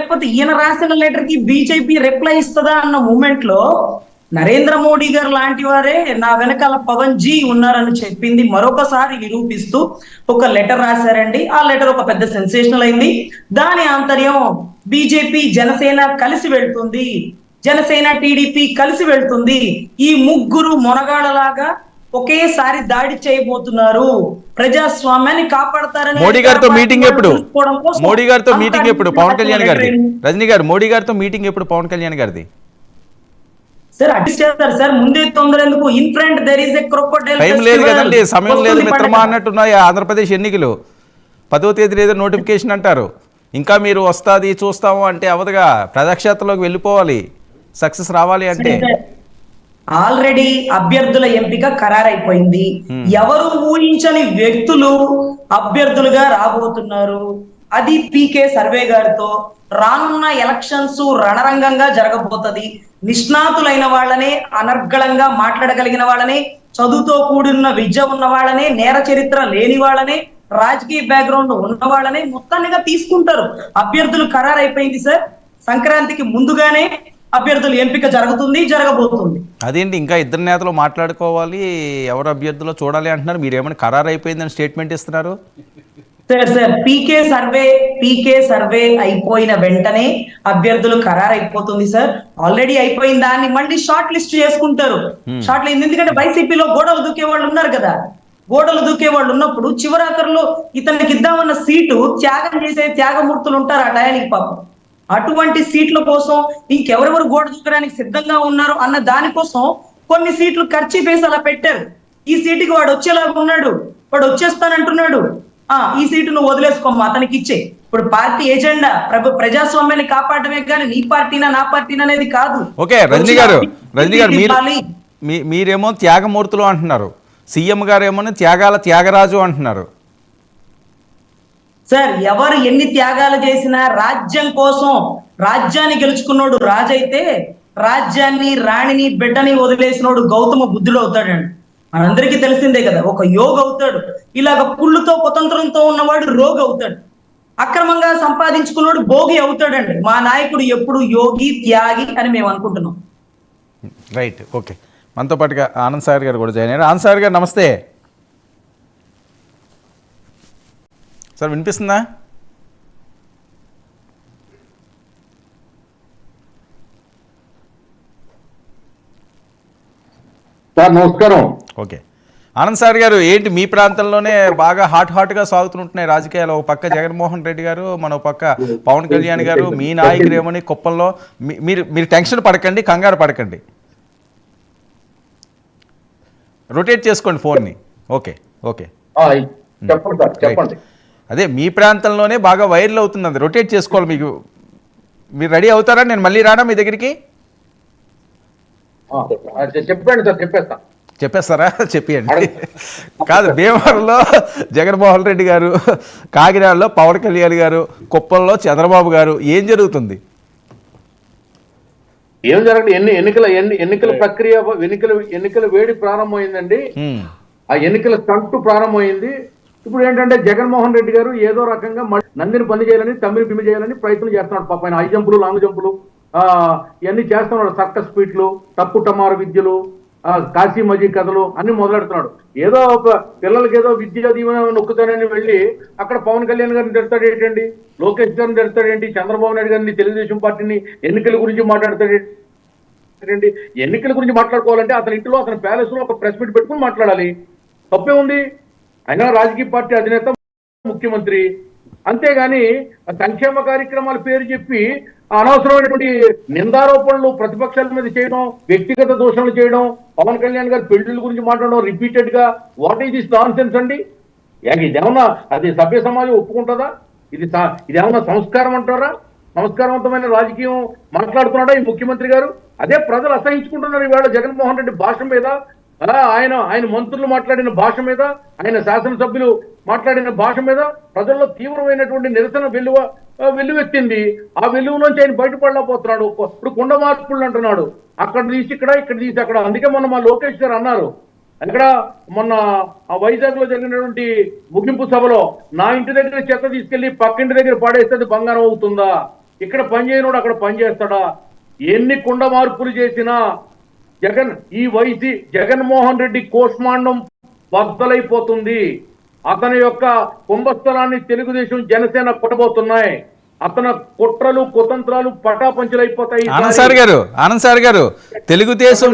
లేకపోతే ఈయన రాసిన లెటర్ కి బీజేపీ రిప్లై ఇస్తుందా అన్న మూమెంట్ లో నరేంద్ర మోడీ గారు లాంటి వారే నా వెనకాల పవన్ జీ ఉన్నారని చెప్పింది మరొకసారి నిరూపిస్తూ ఒక లెటర్ రాశారండి. ఆ లెటర్ ఒక పెద్ద సెన్సేషనల్ అయింది. దాని ఆంతర్యం బీజేపీ జనసేన కలిసి వెళ్తుంది, జనసేన టీడీపీ కలిసి వెళ్తుంది, ఈ ముగ్గురు మొనగాళ్ళలాగా ఒకేసారి దాడి చేయబోతున్నారు, ప్రజాస్వామ్యాన్ని కాపాడతారని. మోడీ గారితో మీటింగ్ ఎప్పుడు? మోడీ గారితో మీటింగ్ ఎప్పుడు పవన్ కళ్యాణ్ గారిది? రజనీ గారు, మోడీ గారితో మీటింగ్ ఎప్పుడు పవన్ కళ్యాణ్ గారిది? సార్ అడ్జస్ట్ చేస్తారు సార్, ముందే తొందర ఎందుకు? In front there is a crocodile. Time లేదు కదండి, సమయం లేదు మిత్రమా అన్నట్టున్నాయి. ఆంధ్రప్రదేశ్ ఎన్నికలు 10వ తేదీ ఏదో నోటిఫికేషన్ అంటారు, ఇంకా మీరు వస్తుంది చూస్తాము అంటే అవదుగా. ప్రజాక్షేత్రంలోకి వెళ్ళిపోవాలి, సక్సెస్ రావాలి అంటే. ఆల్రెడీ అభ్యర్థుల ఎంపిక ఖరారైపోయింది. ఎవరు ఊహించని వ్యక్తులు అభ్యర్థులుగా రాబోతున్నారు. అది పీకే సర్వే గారితో రానున్న ఎలక్షన్స్ రణరంగంగా జరగబోతుంది. నిష్ణాతులైన వాళ్ళనే, అనర్గళంగా మాట్లాడగలిగిన వాళ్ళనే, చదువుతో కూడిన విద్య ఉన్న వాళ్ళనే, నేర చరిత్ర లేని వాళ్ళనే, రాజకీయ బ్యాక్గ్రౌండ్ ఉన్న వాళ్ళనే మొత్తాన్నిగా తీసుకుంటారు. అభ్యర్థులు ఖరారైపోయింది సార్. సంక్రాంతికి ముందుగానే అభ్యర్థుల ఎంపిక జరగబోతుంది. అదేంటి ఇంకా ఇద్దరు నేతలు మాట్లాడుకోవాలి, ఎవరు అభ్యర్థులో చూడాలి అంటున్నారు, మీరేమైనా ఖరారు అయిపోయిందని స్టేట్మెంట్ ఇస్తున్నారు? సార్ పీకే సర్వే అయిపోయిన వెంటనే అభ్యర్థులు ఖరారు అయిపోతుంది సార్. ఆల్రెడీ అయిపోయిన దాన్ని మళ్ళీ షార్ట్ లిస్ట్ చేసుకుంటారు. షార్ట్ లిస్ట్ ఎందుకంటే వైసీపీలో గోడలు దూకే వాళ్ళు ఉన్నారు కదా. గోడలు దూకే వాళ్ళు ఉన్నప్పుడు చివరాఖరులో ఇతనికి ఇద్దామన్న సీటు త్యాగం చేసే త్యాగమూర్తులు ఉంటారు ఆ టయానికి పాపం. అటువంటి సీట్ల కోసం ఇంకెవరెవరు గోడ దూకడానికి సిద్ధంగా ఉన్నారు అన్న దానికోసం కొన్ని సీట్లు ఖర్చు వేసి అలా పెట్టారు. ఈ సీటుకి వాడు వచ్చేలాగా ఉన్నాడు, వాడు వచ్చేస్తానంటున్నాడు, ఈ సీటు నువ్వు వదిలేసుకోమ్మా అతనికి ఇచ్చే. ఇప్పుడు పార్టీ ఎజెండా ప్రజాస్వామ్యాన్ని కాపాడమే కానీ నీ పార్టీనా నా పార్టీనా అనేది కాదు. ఓకే రజనీ గారు, మీరేమో త్యాగమూర్తులు అంటున్నారు, సీఎం గారేమో త్యాగరాజు అంటున్నారు. సార్ ఎవరు ఎన్ని త్యాగాలు చేసినా రాజ్యం కోసం, రాజ్యాన్ని గెలుచుకున్నోడు రాజు అయితే రాజ్యాన్ని, రాణిని, బిడ్డని వదిలేసినోడు గౌతమ బుద్ధుడు అవుతాడండి. మనందరికీ తెలిసిందే కదా. ఒక యోగి అవుతాడు, ఇలాగ పుళ్ళుతో కుతంత్రంతో ఉన్నవాడు రోగి అవుతాడు, అక్రమంగా సంపాదించుకున్నాడు భోగి అవుతాడండి. మా నాయకుడు ఎప్పుడు యోగి, త్యాగి అని మేము అనుకుంటున్నాం. Right, okay. మనతో పాటుగా ఆనంద్ సాగర్ గారు కూడా జాయిన్ అయ్యారు. ఆనంద్ సాగర్ గారు నమస్తే సార్, వినిపిస్తుందా? సార్ నమస్కారం. ఓకే ఆనంద్ సార్ గారు, ఏంటి మీ ప్రాంతంలోనే బాగా హాట్గా సాగుతుంటున్నాయి రాజకీయాలు? ఒక పక్క జగన్మోహన్ రెడ్డి గారు, మరో పక్క పవన్ కళ్యాణ్ గారు, మీ నాయకుడు ఏమని కుప్పంలో. మీరు టెన్షన్ పడకండి, కంగారు పడకండి, రొటేట్ చేసుకోండి ఫోన్ని. ఓకే ఓకే చెప్పండి. అదే మీ ప్రాంతంలోనే బాగా వైరల్ అవుతుంది, అది రొటేట్ చేసుకోవాలి. మీరు రెడీ అవుతారా? నేను మళ్ళీ రానా మీ దగ్గరికి? చెప్పండి సార్, చెప్పేస్తారా? చెప్పండి. కాదు, భీమవరంలో జగన్మోహన్ రెడ్డి గారు, కాకినాడలో పవన్ కళ్యాణ్ గారు, కుప్పంలో చంద్రబాబు గారు, ఏం జరుగుతుంది? ఏం జరగదు. ఎన్నికల ప్రక్రియ, ఎన్నికల వేడి ప్రారంభమైందండి. ఆ ఎన్నికల స్టంట్ ప్రారంభమైంది. ఇప్పుడు ఏంటంటే జగన్మోహన్ రెడ్డి గారు ఏదో రకంగా నందిని బంద్ చేయాలని, తమ్మిని బిమ్మి చేయాలని ప్రయత్నం చేస్తున్నాడు. పాప ఆయన హై జంపులు, లాంగ్ జంపులు ఇవన్నీ చేస్తున్నాడు. సర్కస్ స్పీట్లు, తప్పు టమారు విద్యలు, కాశీ మజీ కథలు అన్ని మొదలెడుతున్నాడు. ఏదో ఒక పిల్లలకి ఏదో విద్య దీవెన నొక్కుతానని వెళ్ళి అక్కడ పవన్ కళ్యాణ్ గారిని తిడతాడేంటి, లోకేష్ గారిని తిడతాడేంటి, చంద్రబాబు నాయుడు గారిని, తెలుగుదేశం పార్టీని ఎన్నికల గురించి మాట్లాడతాడేంటి. ఎన్నికల గురించి మాట్లాడుకోవాలంటే అతని ఇంట్లో, అతని ప్యాలెస్ లో ఒక ప్రెస్ మీట్ పెట్టుకుని మాట్లాడాలి. తప్పే ఉంది. అయినా రాజకీయ పార్టీ అధినేత, ముఖ్యమంత్రి. అంతేగాని సంక్షేమ కార్యక్రమాల పేరు చెప్పి అనవసరమైనటువంటి నిందారోపణలు ప్రతిపక్షాల మీద చేయడం, వ్యక్తిగత దోషణలు చేయడం, పవన్ కళ్యాణ్ గారి పెళ్లిళ్ళ గురించి మాట్లాడడం రిపీటెడ్ గా. What is this non sense అండి? ఇదేమన్నా అది సభ్య సమాజం ఒప్పుకుంటుందా? ఇదేమన్నా సంస్కారం అంటారా? సంస్కారవంతమైన రాజకీయం మాట్లాడుతున్నాడా ఈ ముఖ్యమంత్రి గారు? అదే ప్రజలు అసహించుకుంటున్నారు ఈవేళ జగన్మోహన్ రెడ్డి భాష మీద, ఆయన మంత్రులు మాట్లాడిన భాష మీద, ఆయన శాసనసభ్యులు మాట్లాడిన భాష మీద ప్రజల్లో తీవ్రమైనటువంటి నిరసన వెల్లువెత్తింది. ఆ వెల్లువలోంచి ఆయన బయటపడలేకపోతున్నాడు. ఇప్పుడు కుండ మార్పులు అంటున్నాడు, అక్కడ తీసి ఇక్కడ, ఇక్కడ తీసి అక్కడ. అందుకే మొన్న మా లోకేష్ గారు అన్నారు, అక్కడ మొన్న ఆ వైజాగ్ లో జరిగినటువంటి ముగింపు సభలో, నా ఇంటి దగ్గర చెత్త తీసుకెళ్లి పక్కింటి దగ్గర పడేస్తే బంగారం అవుతుందా? ఇక్కడ పనిచేయనోడు అక్కడ పనిచేస్తాడా? ఎన్ని కుండ మార్పులు చేసినా జగన్మోహన్ రెడ్డి కోస్మాండం బద్దలైపోతుంది. అతని యొక్క కుంభస్థలాన్ని తెలుగుదేశం జనసేన కొట్టబోతున్నాయి. అతని కుట్రలు కుతంత్రాలు పటాపంచలైపోతాయి. ఆనంద్ సార్ గారు తెలుగుదేశం